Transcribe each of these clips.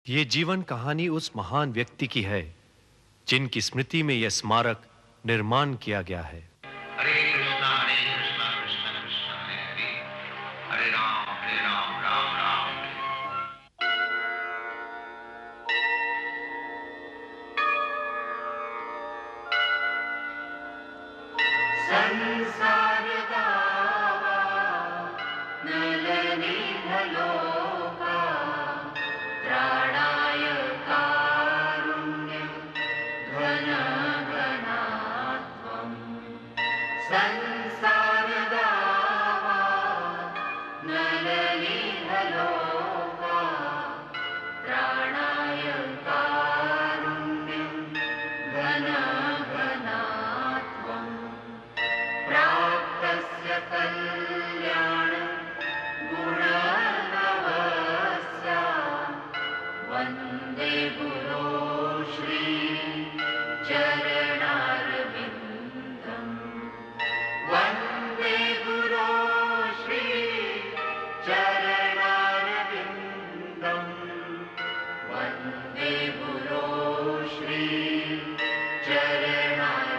ये जीवन कहानी उस महान व्यक्ति की है जिनकी स्मृति में यह स्मारक निर्माण किया गया है। हरे कृष्णा कृष्णा कृष्णा हरे हरे, हरे राम राम राम संसार दावा नलनी भलोका त्राणाय कारुण्यं घन घनात्वं। संसार दावा नलनी भलोका त्राणाय कारुण्यं घन घनात्वं। प्राप्तस्य कल्याण गुणनवस्या वन्दे गुरो श्री चरणारविन्दम्। वन्दे गुरो श्री चरणारविन्दम्। वन्दे गुरो श्री चरणारविन्दम्।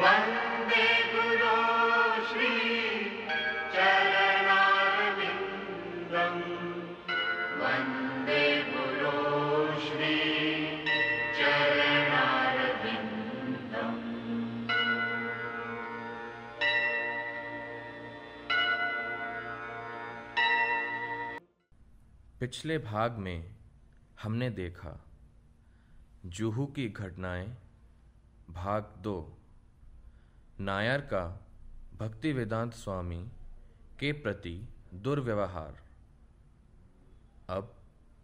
वन्दे गुरो श्री चरणारविन्दम्। वन्दे गुरो श्री चरणारविन्दम्। पिछले भाग में हमने देखा जुहू की घटनाएं, भाग 2, नायर का भक्ति वेदांत स्वामी के प्रति दुर्व्यवहार। अब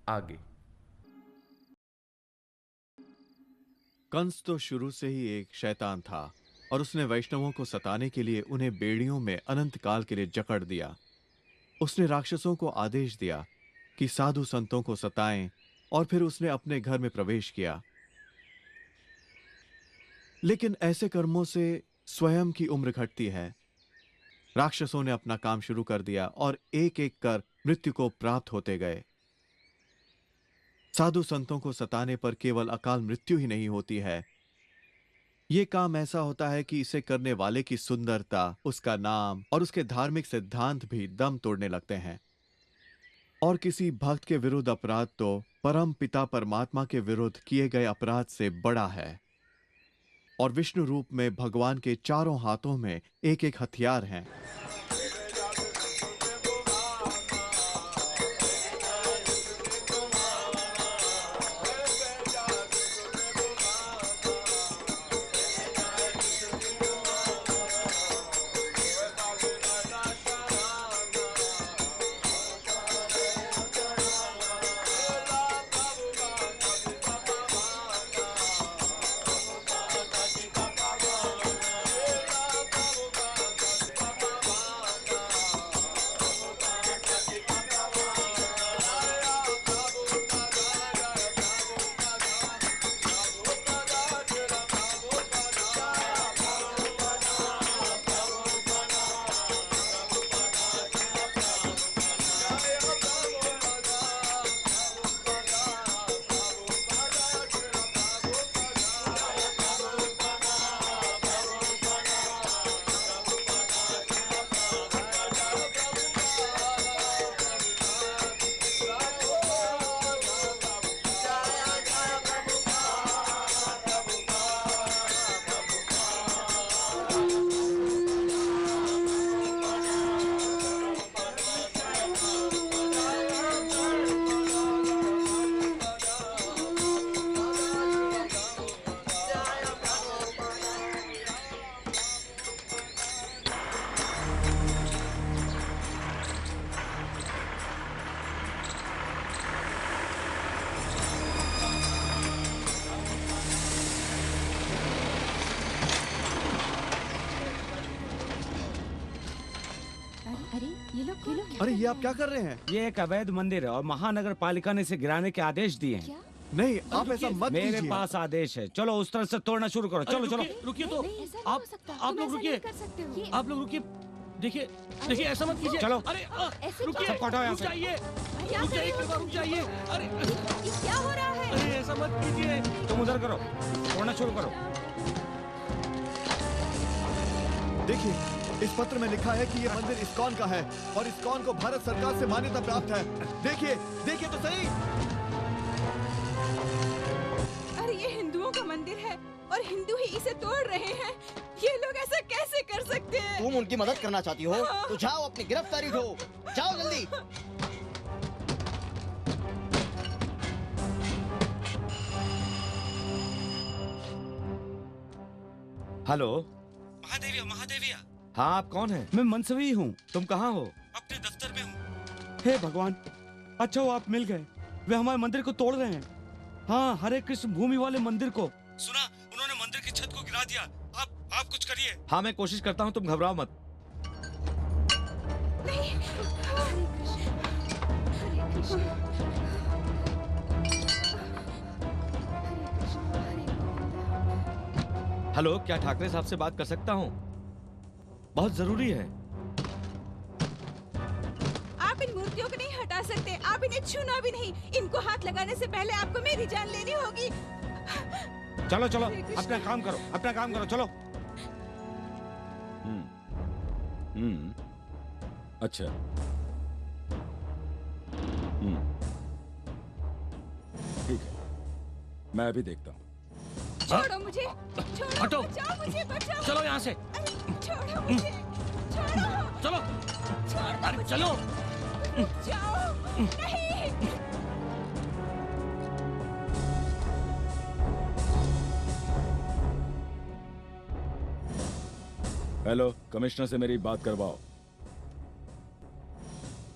आगे। कंस तो शुरू से ही एक शैतान था और उसने वैष्णवों को सताने के लिए उन्हें बेड़ियों में अनंत काल के लिए जकड़ दिया। उसने राक्षसों को आदेश दिया कि साधु संतों को सताएं और फिर उसने अपने घर में प्रवेश किया। लेकिन ऐसे कर्मों से स्वयं की उम्र घटती है। राक्षसों ने अपना काम शुरू कर दिया और एक एक कर मृत्यु को प्राप्त होते गए। साधु संतों को सताने पर केवल अकाल मृत्यु ही नहीं होती है, यह काम ऐसा होता है कि इसे करने वाले की सुंदरता, उसका नाम और उसके धार्मिक सिद्धांत भी दम तोड़ने लगते हैं। और किसी भक्त के विरुद्ध अपराध तो परम पिता परमात्मा के विरुद्ध किए गए अपराध से बड़ा है। और विष्णु रूप में भगवान के चारों हाथों में एक एक हथियार हैं। अरे ये आप क्या कर रहे हैं? ये एक अवैध मंदिर है और महानगर पालिका ने इसे गिराने के आदेश दिए हैं। नहीं, आप ऐसा मत कीजिए। मेरे पास आदेश है। चलो उस तरह से तोड़ना शुरू करो। चलो चलो रुकिए तो आप लोग रुकिए, आप लोग रुकिए। देखिए देखिए, ऐसा मत कीजिए। चलो ऐसे रुकिए, क्या? सब हटाओ यहाँ रुक से। जाइए, रुक यहाँ से जाइए, नहीं हो रुक जाइए। अरे ये क्या हो रहा है? अरे ऐसा मत कीजिए। तुम उधर करो, छोड़ना शुरू करो। देखिए, इस पत्र में लिखा है कि ये मंदिर इस्कॉन का है और इस्कॉन को भारत सरकार से मान्यता प्राप्त है। देखिए, देखिए तो सही। अरे ये हिंदुओं का मंदिर है और हिंदू ही इसे तोड़ रहे हैं। ये लोग ऐसा कैसे कर सकते हैं? तुम उनकी मदद करना चाहती हो तो जाओ अपनी गिरफ्तारी दो, जाओ जल्दी। हेलो, महादेविया महादेविया, हाँ आप कौन हैं? मैं मनसवी हूँ। तुम कहाँ हो? अपने दफ्तर में हूँ। हे भगवान, अच्छा वो आप मिल गए। वे हमारे मंदिर को तोड़ रहे हैं। हाँ, हरे कृष्ण भूमि वाले मंदिर को। सुना, उन्होंने मंदिर की छत को गिरा दिया। आप कुछ करिए। हाँ मैं कोशिश करता हूँ, तुम घबराओ मत। नहीं। हरे कृष्ण, हरे कृष्ण, हरे गोविंद। हेलो, क्या ठाकरे साहब से बात कर सकता हूँ? बहुत जरूरी है। आप इन मूर्तियों को नहीं हटा सकते, आप इन्हें छूना भी नहीं। इनको हाथ लगाने से पहले आपको मेरी जान लेनी होगी। चलो चलो, अपना काम करो, अपना काम करो, चलो। अच्छा। ठीक है, मैं अभी देखता हूँ। छोड़ो मुझे, छोड़ो, हटो। बचाओ मुझे, बचाओ। चलो यहाँ से। अरे, छोड़ो मुझे, छोड़ो। चलो, छोड़ दो अरे मुझे। चलो। जाओ, नहीं। हेलो, कमिश्नर से मेरी बात करवाओ।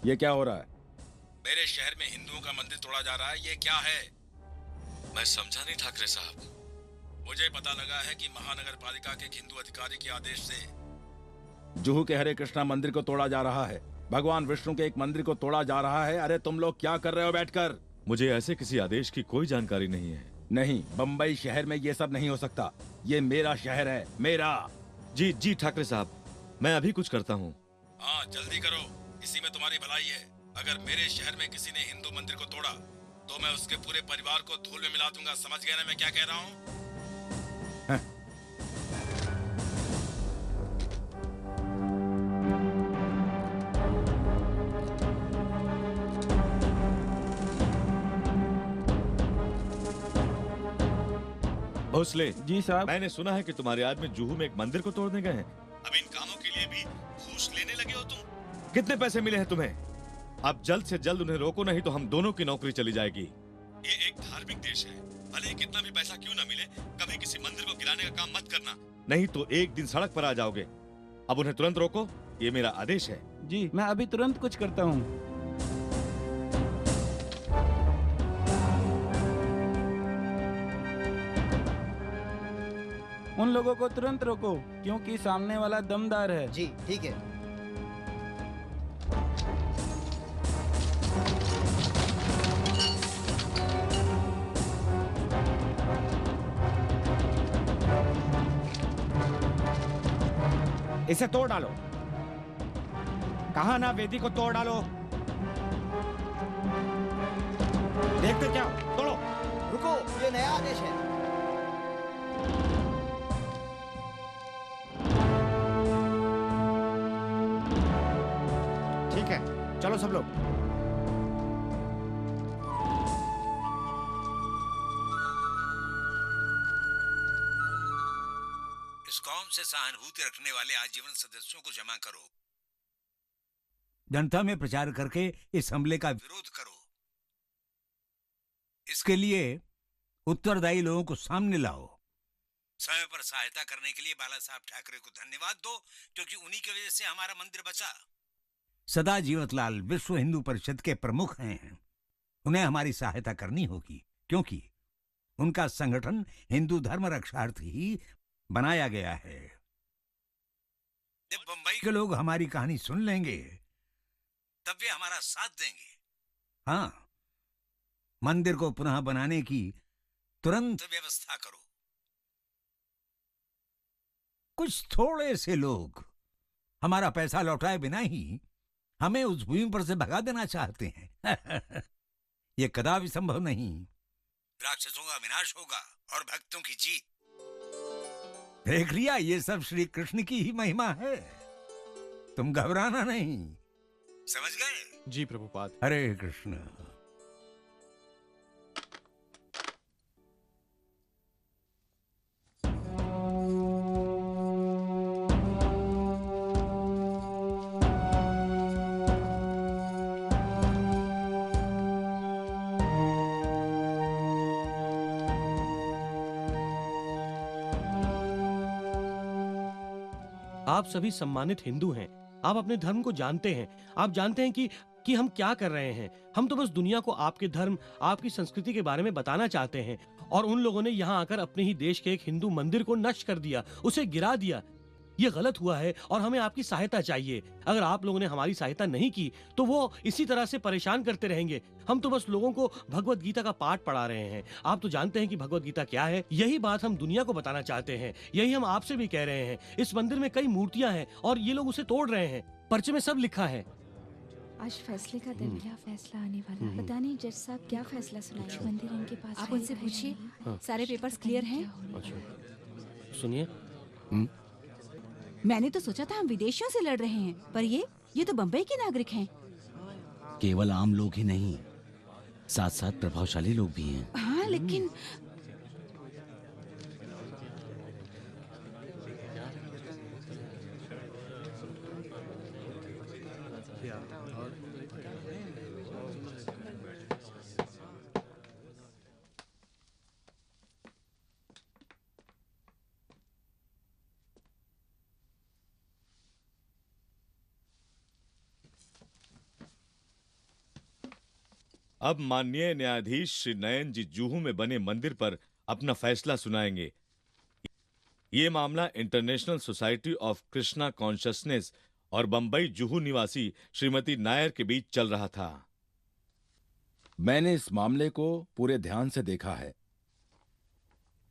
ये क्या हो रहा है? मेरे शहर में हिंदुओं का मंदिर तोड़ा जा रहा है, ये क्या है? मैं समझा नहीं ठाकरे साहब। मुझे पता लगा है कि महानगर पालिका के एक हिंदू अधिकारी के आदेश से जुहू के हरे कृष्णा मंदिर को तोड़ा जा रहा है। भगवान विष्णु के एक मंदिर को तोड़ा जा रहा है। अरे तुम लोग क्या कर रहे हो बैठकर? मुझे ऐसे किसी आदेश की कोई जानकारी नहीं है। नहीं, बंबई शहर में ये सब नहीं हो सकता। ये मेरा शहर है, मेरा। जी जी ठाकरे साहब, मैं अभी कुछ करता हूँ। हाँ जल्दी करो, इसी में तुम्हारी भलाई है। अगर मेरे शहर में किसी ने हिंदू मंदिर को तोड़ा तो मैं उसके पूरे परिवार को धूल में मिला दूंगा। समझ गए ना मैं क्या कह रहा हूँ? भोसले जी साहब। मैंने सुना है कि तुम्हारे आदमी जुहू में एक मंदिर को तोड़ने गए हैं। अब इन कामों के लिए भी घूस लेने लगे हो तुम? कितने पैसे मिले हैं तुम्हें? अब जल्द से जल्द उन्हें रोको, नहीं तो हम दोनों की नौकरी चली जाएगी। ये एक धार्मिक देश है, भले ही कितना भी पैसा क्यों ना मिले, कभी किसी मंदिर को गिराने का काम मत करना, नहीं तो एक दिन सड़क पर आ जाओगे। अब उन्हें तुरंत रोको, ये मेरा आदेश है। जी, मैं अभी तुरंत कुछ करता हूँ। उन लोगों को तुरंत रोको, क्योंकि सामने वाला दमदार है। जी ठीक है। इसे तोड़ डालो। कहा ना, वेदी को तोड़ डालो। देखते क्या हो? तोड़ो। रुको, ये नया आदेश है। ठीक है, चलो सब लोग। इस कौम से सहानुभूति रखने वाले आजीवन सदस्यों को जमा करो, जनता में प्रचार करके इस हमले का विरोध करो। इसके लिए उत्तरदायी लोगों को सामने लाओ। समय पर सहायता करने के लिए बाला साहब ठाकरे को धन्यवाद दो, क्योंकि उन्हीं की वजह से हमारा मंदिर बचा। सदा जीवतलाल विश्व हिंदू परिषद के प्रमुख हैं, उन्हें हमारी सहायता करनी होगी, क्योंकि उनका संगठन हिंदू धर्म रक्षार्थ ही बनाया गया है। जब बंबई के लोग हमारी कहानी सुन लेंगे तब वे हमारा साथ देंगे। हाँ, मंदिर को पुनः बनाने की तुरंत व्यवस्था करो। कुछ थोड़े से लोग हमारा पैसा लौटाए बिना ही हमें उस भूमि पर से भगा देना चाहते हैं। ये कदापि संभव नहीं। राक्षसों का विनाश होगा और भक्तों की जीत। देख लिया, ये सब श्री कृष्ण की ही महिमा है। तुम घबराना नहीं, समझ गए? जी प्रभुपाद। हरे कृष्ण। आप सभी सम्मानित हिंदू हैं। आप अपने धर्म को जानते हैं। आप जानते हैं कि हम क्या कर रहे हैं। हम तो बस दुनिया को आपके धर्म, आपकी संस्कृति के बारे में बताना चाहते हैं। और उन लोगों ने यहाँ आकर अपने ही देश के एक हिंदू मंदिर को नष्ट कर दिया, उसे गिरा दिया। ये गलत हुआ है और हमें आपकी सहायता चाहिए। अगर आप लोगों ने हमारी सहायता नहीं की तो वो इसी तरह से परेशान करते रहेंगे। हम तो बस लोगों को भगवत गीता का पाठ पढ़ा रहे हैं। आप तो जानते हैं कि भगवत गीता क्या है। यही बात हम दुनिया को बताना चाहते हैं। यही हम आपसे भी कह रहे हैं। इस मंदिर में कई मूर्तियां हैं और ये लोग उसे तोड़ रहे हैं। पर्चे में सब लिखा है। आज फैसले का दिन, क्या फैसला आने वाला है? पता नहीं जज साहब क्या फैसला सुनाएंगे। मंदिर इनके पास, आप उनसे पूछिए। सारे पेपर्स क्लियर हैं? सुनिए, मैंने तो सोचा था हम विदेशियों से लड़ रहे हैं, पर ये तो बम्बई के नागरिक हैं। केवल आम लोग ही नहीं, साथ साथ प्रभावशाली लोग भी हैं। हाँ, लेकिन अब माननीय न्यायाधीश श्री नयन जी जूहू में बने मंदिर पर अपना फैसला सुनाएंगे। ये मामला international society of Krishna consciousness और बंबई जूहू निवासी श्रीमती नायर के बीच चल रहा था। मैंने इस मामले को पूरे ध्यान से देखा है।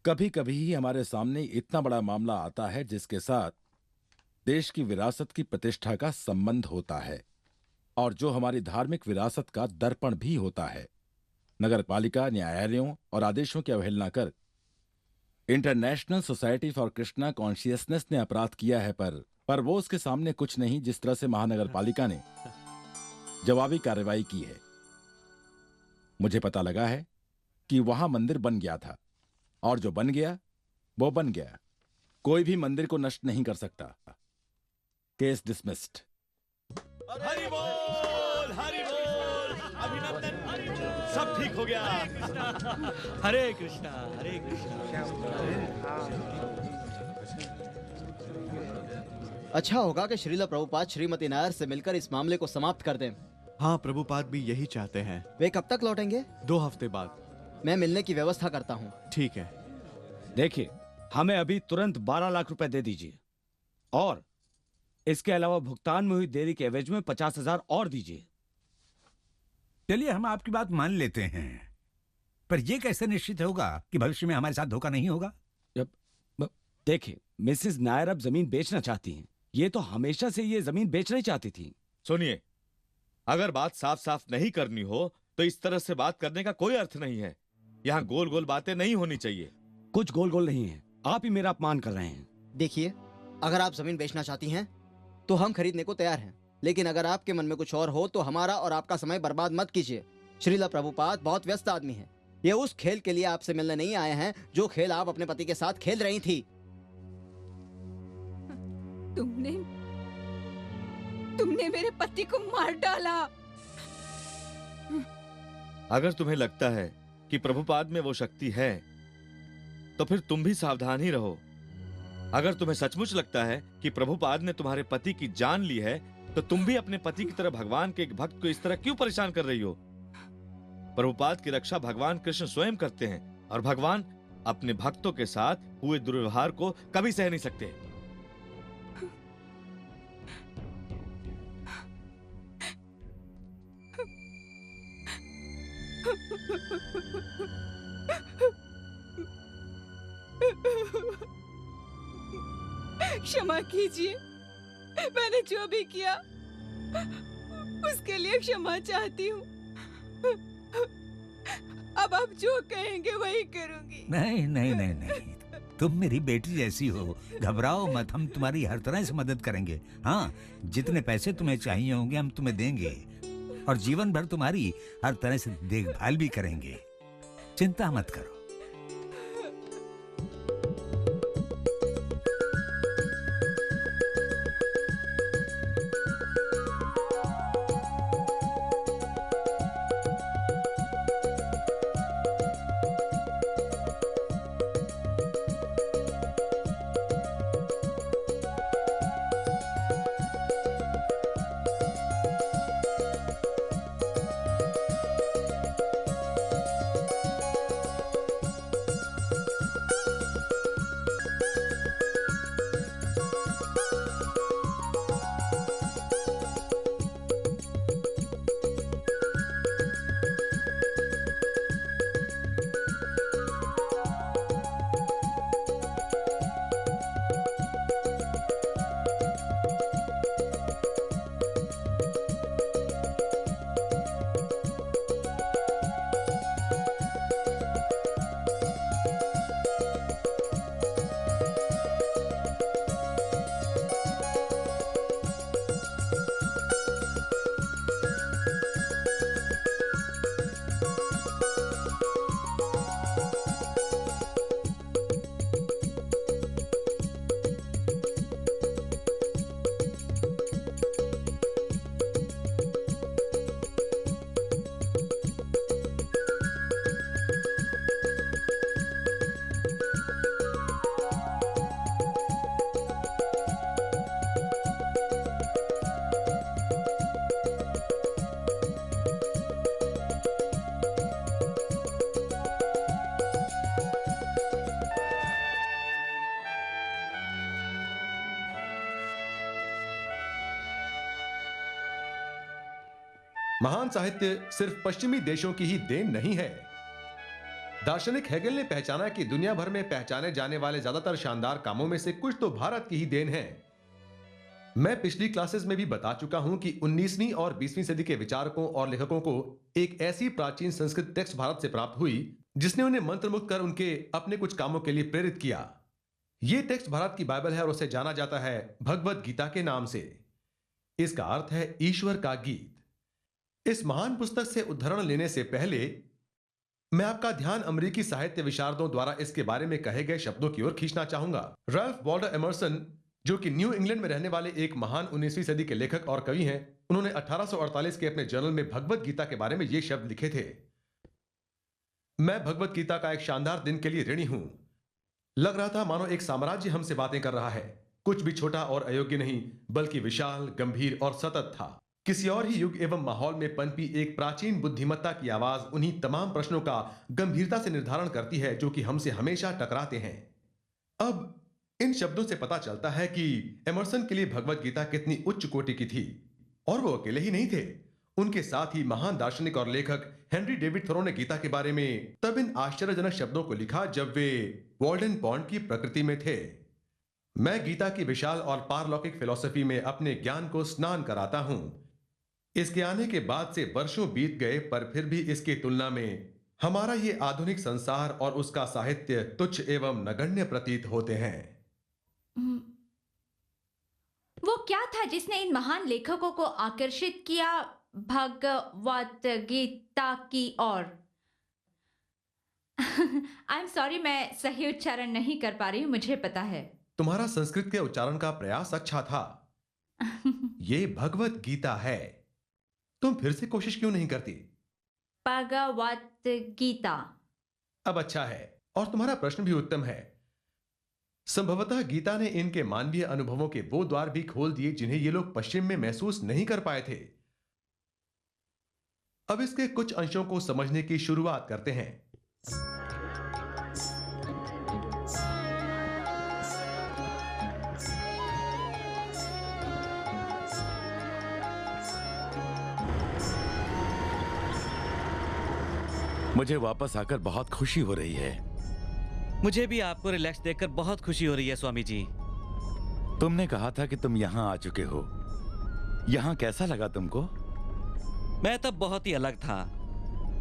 कभी कभी ही हमारे सामने इतना बड़ा मामला आता है जिसके साथ देश की विरासत की प्रतिष्ठा का संबंध होता है और जो हमारी धार्मिक विरासत का दर्पण भी होता है। नगरपालिका न्यायालयों और आदेशों की अवहेलना कर international society for Krishna consciousness ने अपराध किया है, पर वो उसके सामने कुछ नहीं, जिस तरह से महानगरपालिका ने जवाबी कार्रवाई की है। मुझे पता लगा है कि वहां मंदिर बन गया था और जो बन गया वो बन गया। कोई भी मंदिर को नष्ट नहीं कर सकता। Case dismissed. हरि बोल, हरि बोल, अभिनंदन, सब ठीक हो गया। हरे कृष्णा, हरे कृष्णा। अच्छा होगा कि श्रीला प्रभुपाद श्रीमती नायर से मिलकर इस मामले को समाप्त कर दें। हाँ, प्रभुपाद भी यही चाहते हैं। वे कब तक लौटेंगे? 2 हफ्ते बाद। मैं मिलने की व्यवस्था करता हूँ। ठीक है। देखिए, हमें अभी तुरंत 12 लाख रुपए दे दीजिए और इसके अलावा भुगतान में हुई देरी के एवज में 50,000 और दीजिए। चलिए, हम आपकी बात मान लेते हैं, पर यह कैसे निश्चित होगा कि भविष्य में हमारे साथ धोखा नहीं होगा? देखिए, मिसेस नायर अब जमीन बेचना चाहती हैं। ये तो हमेशा से ये जमीन बेचना ही चाहती थी। सुनिए, अगर बात साफ साफ नहीं करनी हो तो इस तरह से बात करने का कोई अर्थ नहीं है। यहाँ गोल गोल बातें नहीं होनी चाहिए। कुछ गोल गोल नहीं है, आप ही मेरा अपमान कर रहे हैं। देखिए, अगर आप जमीन बेचना चाहती हैं तो हम खरीदने को तैयार हैं, लेकिन अगर आपके मन में कुछ और हो तो हमारा और आपका समय बर्बाद मत कीजिए। श्रीला प्रभुपाद बहुत व्यस्त आदमी हैं। ये उस खेल के लिए आपसे मिलने नहीं आए हैं जो खेल आप अपने पति के साथ खेल रही थी। तुमने मेरे पति को मार डाला। अगर तुम्हें लगता है कि प्रभुपाद में वो शक्ति है तो फिर तुम भी सावधान ही रहो। अगर तुम्हें सचमुच लगता है कि प्रभुपाद ने तुम्हारे पति की जान ली है तो तुम भी अपने पति की तरह भगवान के एक भक्त को इस तरह क्यों परेशान कर रही हो? प्रभुपाद की रक्षा भगवान कृष्ण स्वयं करते हैं और भगवान अपने भक्तों के साथ हुए दुर्व्यवहार को कभी सह नहीं सकते। क्षमा कीजिए, मैंने जो भी किया उसके लिए क्षमा चाहती हूँ। अब आप जो कहेंगे वही करूंगी। नहीं नहीं नहीं नहीं, तुम मेरी बेटी जैसी हो, घबराओ मत, हम तुम्हारी हर तरह से मदद करेंगे। हाँ, जितने पैसे तुम्हें चाहिए होंगे हम तुम्हें देंगे और जीवन भर तुम्हारी हर तरह से देखभाल भी करेंगे। चिंता मत करो। महान साहित्य सिर्फ पश्चिमी देशों की ही देन नहीं है। दार्शनिक हेगेल ने पहचाना कि दुनिया भर में पहचाने जाने वाले ज्यादातर शानदार कामों में से कुछ तो भारत की ही देन है। मैं पिछली क्लासेस में भी बता चुका हूं कि 19वीं और 20वीं सदी के विचारकों और लेखकों को एक ऐसी प्राचीन संस्कृत टेक्स्ट भारत से प्राप्त हुई जिसने उन्हें मंत्रमुग्ध कर उनके अपने कुछ कामों के लिए प्रेरित किया। यह टेक्स्ट भारत की बाइबल है और उसे जाना जाता है भगवत गीता के नाम से। इसका अर्थ है ईश्वर का गीत। इस महान पुस्तक से उद्धरण लेने से पहले मैं आपका ध्यान अमेरिकी साहित्य विशारदों द्वारा इसके बारे में कहे गए शब्दों की ओर खींचना चाहूंगा। रैल्फ वॉल्डो एमर्सन, जो कि न्यू इंग्लैंड में रहने वाले एक महान 19वीं सदी के लेखक और कवि हैं, उन्होंने 1848 के अपने जर्नल में भगवत गीता के बारे में ये शब्द लिखे थे। मैं भगवत गीता का एक शानदार दिन के लिए ऋणी हूं। लग रहा था मानो एक साम्राज्य हमसे बातें कर रहा है। कुछ भी छोटा और अयोग्य नहीं, बल्कि विशाल, गंभीर और सतत था। किसी और ही युग एवं माहौल में पनपी एक प्राचीन बुद्धिमत्ता की आवाज उन्हीं तमाम प्रश्नों का गंभीरता से निर्धारण करती है जो कि हमसे हमेशा टकराते हैं। अब इन शब्दों से पता चलता है कि एमर्सन के लिए भगवत गीता कितनी उच्च कोटि की थी। और वो अकेले ही नहीं थे, उनके साथ ही महान दार्शनिक और लेखक हेनरी डेविड थोरो ने गीता के बारे में तब इन आश्चर्यजनक शब्दों को लिखा जब वे वॉल्डन पॉन्ड की प्रकृति में थे। मैं गीता की विशाल और पारलौकिक फिलॉसफी में अपने ज्ञान को स्नान कराता हूं। इसके आने के बाद से वर्षों बीत गए, पर फिर भी इसकी तुलना में हमारा ये आधुनिक संसार और उसका साहित्य तुच्छ एवं नगण्य प्रतीत होते हैं। वो क्या था जिसने इन महान लेखकों को आकर्षित किया भगवत गीता की ओर? आई एम सॉरी, मैं सही उच्चारण नहीं कर पा रही हूं, मुझे पता है। तुम्हारा संस्कृत के उच्चारण का प्रयास अच्छा था। ये भगवत गीता है। तुम फिर से कोशिश क्यों नहीं करती? भगवत गीता। अब अच्छा है, और तुम्हारा प्रश्न भी उत्तम है। संभवतः गीता ने इनके मानवीय अनुभवों के वो द्वार भी खोल दिए जिन्हें ये लोग पश्चिम में महसूस नहीं कर पाए थे। अब इसके कुछ अंशों को समझने की शुरुआत करते हैं। मुझे वापस आकर बहुत खुशी हो रही है। मुझे भी आपको रिलैक्स देखकर बहुत खुशी हो रही है स्वामी जी। तुमने कहा था कि तुम यहां आ चुके हो। यहां कैसा लगा तुमको? मैं तब बहुत ही अलग था।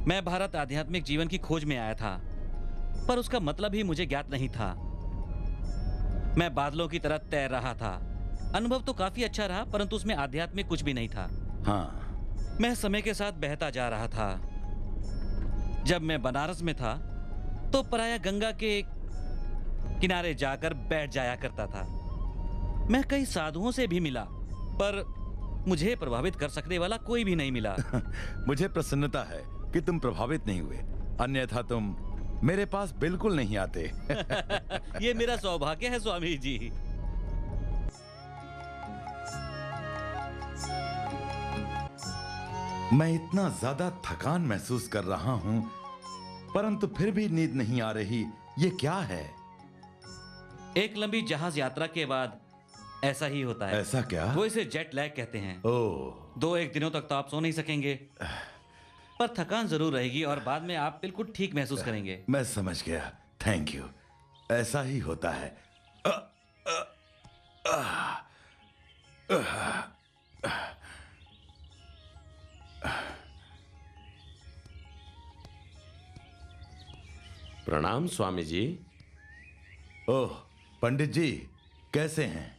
मैं भारत आध्यात्मिक जीवन की खोज में आया था, पर उसका मतलब ही मुझे ज्ञात नहीं था। मैं बादलों की तरह तैर रहा था। अनुभव तो काफी अच्छा रहा, परंतु उसमें आध्यात्मिक कुछ भी नहीं था। हाँ। मैं समय के साथ बहता जा रहा था। जब मैं बनारस में था तो प्रायः गंगा के किनारे जाकर बैठ जाया करता था। मैं कई साधुओं से भी मिला, पर मुझे प्रभावित कर सकने वाला कोई भी नहीं मिला। मुझे प्रसन्नता है कि तुम प्रभावित नहीं हुए, अन्यथा तुम मेरे पास बिल्कुल नहीं आते। ये मेरा सौभाग्य है स्वामी जी। मैं इतना ज्यादा थकान महसूस कर रहा हूं, परंतु फिर भी नींद नहीं आ रही। ये क्या है? एक लंबी जहाज यात्रा के बाद ऐसा ही होता है। ऐसा क्या? वो इसे जेट लैग कहते हैं। ओह। 2-1 दिनों तक तो आप सो नहीं सकेंगे, पर थकान जरूर रहेगी और बाद में आप बिल्कुल ठीक महसूस करेंगे। मैं समझ गया, थैंक यू। ऐसा ही होता है। प्रणाम स्वामी जी। ओह पंडित जी, कैसे हैं?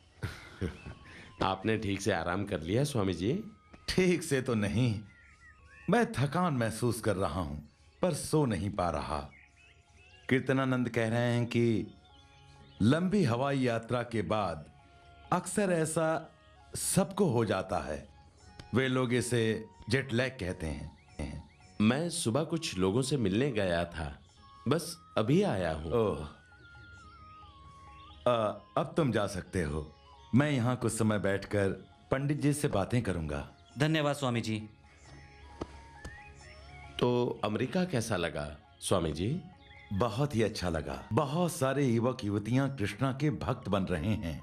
आपने ठीक से आराम कर लिया स्वामी जी? ठीक से तो नहीं, मैं थकान महसूस कर रहा हूं, पर सो नहीं पा रहा। कीर्तनानंद कह रहे हैं कि लंबी हवाई यात्रा के बाद अक्सर ऐसा सबको हो जाता है। वे लोग इसे जेट लैग कहते हैं। मैं सुबह कुछ लोगों से मिलने गया था, बस अभी आया हूं। ओह, अब तुम जा सकते हो। मैं यहाँ कुछ समय बैठकर पंडित जी से बातें करूंगा। धन्यवाद स्वामी जी। तो अमेरिका कैसा लगा स्वामी जी? बहुत ही अच्छा लगा। बहुत सारे युवक युवतियां कृष्णा के भक्त बन रहे हैं,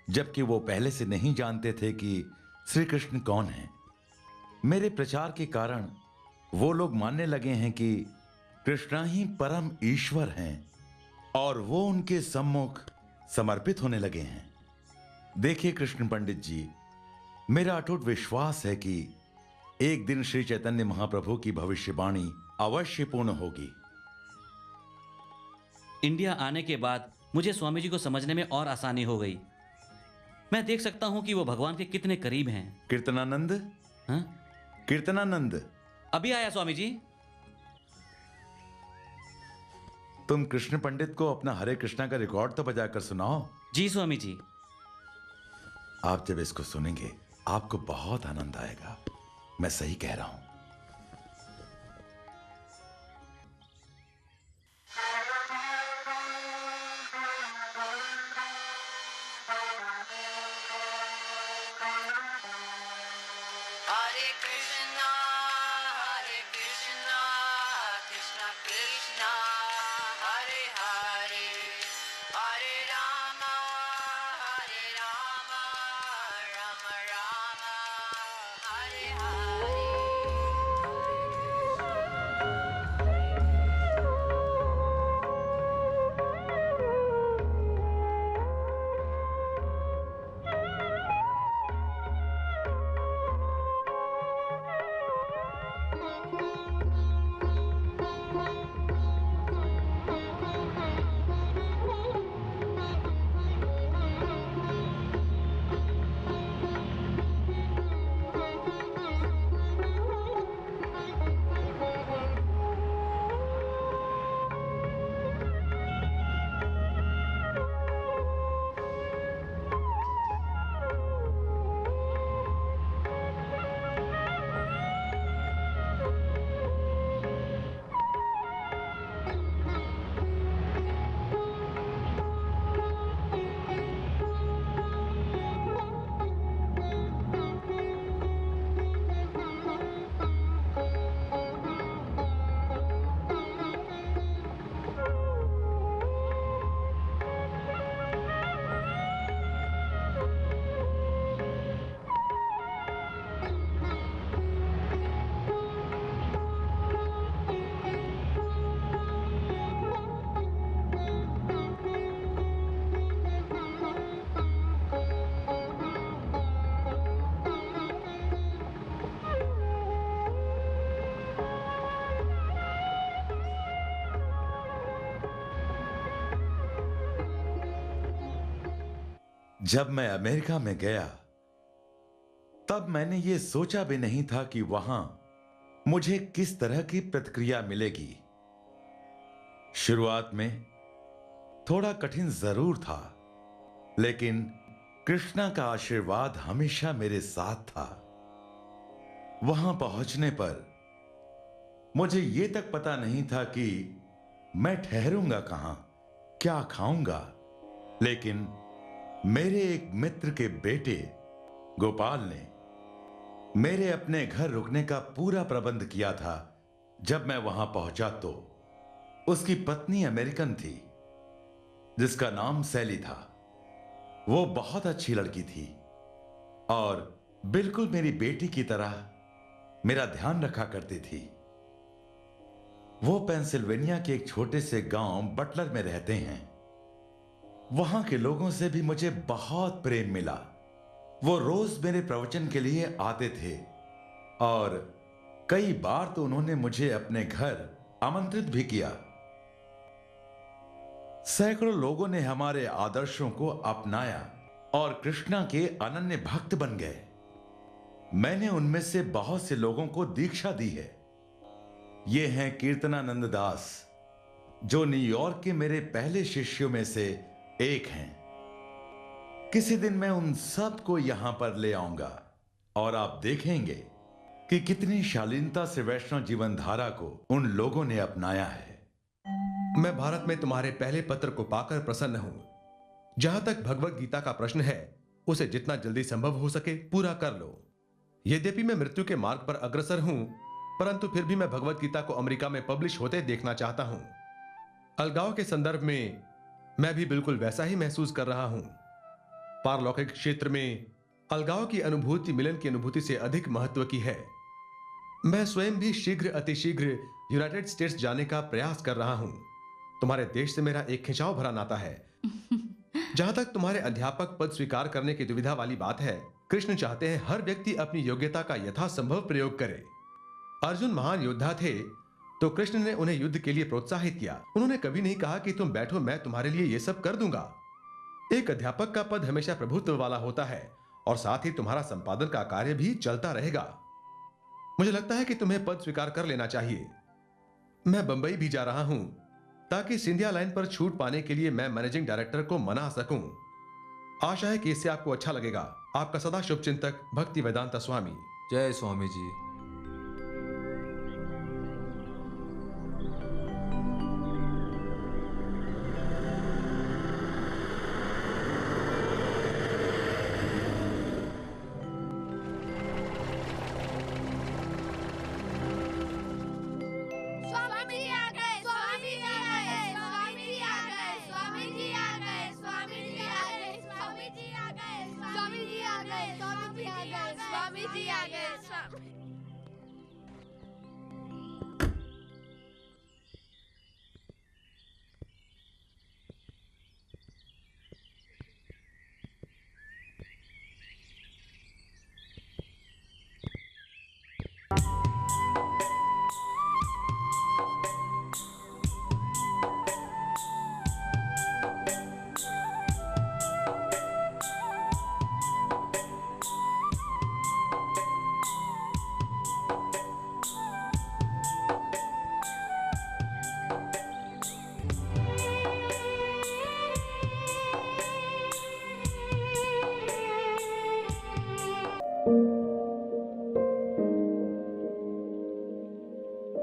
जबकि वो पहले से नहीं जानते थे कि श्री कृष्ण कौन है। मेरे प्रचार के कारण वो लोग मानने लगे हैं कि कृष्णा ही परम ईश्वर हैं और वो उनके सम्मुख समर्पित होने लगे हैं। देखिए कृष्ण पंडित जी, मेरा अटूट विश्वास है कि एक दिन श्री चैतन्य महाप्रभु की भविष्यवाणी अवश्य पूर्ण होगी। इंडिया आने के बाद मुझे स्वामी जी को समझने में और आसानी हो गई। मैं देख सकता हूं कि वो भगवान के कितने करीब हैं। कीर्तनानंद? हाँ? कीर्तनानंद? अभी आया स्वामी जी। तुम कृष्ण पंडित को अपना हरे कृष्णा का रिकॉर्ड तो बजाकर सुनाओ। जी स्वामी जी। आप जब इसको सुनेंगे आपको बहुत आनंद आएगा। मैं सही कह रहा हूं। जब मैं अमेरिका में गया तब मैंने ये सोचा भी नहीं था कि वहां मुझे किस तरह की प्रतिक्रिया मिलेगी। शुरुआत में थोड़ा कठिन जरूर था, लेकिन कृष्णा का आशीर्वाद हमेशा मेरे साथ था। वहां पहुंचने पर मुझे यह तक पता नहीं था कि मैं ठहरूंगा कहां, क्या खाऊंगा, लेकिन मेरे एक मित्र के बेटे गोपाल ने मेरे अपने घर रुकने का पूरा प्रबंध किया था। जब मैं वहां पहुंचा तो उसकी पत्नी अमेरिकन थी जिसका नाम सैली था। वो बहुत अच्छी लड़की थी और बिल्कुल मेरी बेटी की तरह मेरा ध्यान रखा करती थी। वो पेंसिल्वेनिया के एक छोटे से गांव बटलर में रहते हैं। वहां के लोगों से भी मुझे बहुत प्रेम मिला। वो रोज मेरे प्रवचन के लिए आते थे और कई बार तो उन्होंने मुझे अपने घर आमंत्रित भी किया। सैकड़ों लोगों ने हमारे आदर्शों को अपनाया और कृष्णा के अनन्य भक्त बन गए। मैंने उनमें से बहुत से लोगों को दीक्षा दी है। ये हैं कीर्तनानंद दास, जो न्यूयॉर्क के मेरे पहले शिष्यों में से एक हैं। किसी दिन मैं उन सब को यहां पर ले आऊंगा और आप देखेंगे कि कितनी शालीनता से वैष्णव जीवन धारा को उन लोगों ने अपनाया है। मैं भारत में तुम्हारे पहले पत्र को पाकर प्रसन्न हूं। जहां तक भगवत गीता का प्रश्न है, उसे जितना जल्दी संभव हो सके पूरा कर लो। यद्यपि मैं मृत्यु के मार्ग पर अग्रसर हूं, परंतु फिर भी मैं भगवत गीता को अमेरिका में पब्लिश होते देखना चाहता हूं। अलगाव के संदर्भ में मैं भी बिल्कुल वैसा ही महसूस कर रहा हूं। पारलौकिक क्षेत्र में अलगाव की अनुभूति मिलन की अनुभूति से अधिक महत्व की है। मैं स्वयं भी शीघ्र अतिशीघ्र यूनाइटेड स्टेट्स जाने का प्रयास कर रहा हूं। तुम्हारे देश से मेरा एक खिंचाव भरा नाता है। जहां तक तुम्हारे अध्यापक पद स्वीकार करने की दुविधा वाली बात है, कृष्ण चाहते हैं हर व्यक्ति अपनी योग्यता का यथासंभव प्रयोग करे। अर्जुन महान योद्धा थे, तो कृष्ण ने उन्हें युद्ध के लिए प्रोत्साहित किया। उन्होंने कभी नहीं कहा कि तुम बैठो, मैं तुम्हारे लिए यह सब कर दूंगा। एक अध्यापक का पद हमेशा प्रभुत्व वाला होता है और साथ ही तुम्हारा संपादन का कार्य भी चलता रहेगा। मुझे लगता है कि तुम्हें पद स्वीकार कर लेना चाहिए। मैं बंबई भी जा रहा हूं ताकि सिंधिया लाइन पर छूट पाने के लिए मैं मैनेजिंग डायरेक्टर को मना सकूं। आशा है कि इससे आपको अच्छा लगेगा। आपका सदा शुभचिंतक भक्ति वेदांत स्वामी। जय स्वामी जी। Thank you.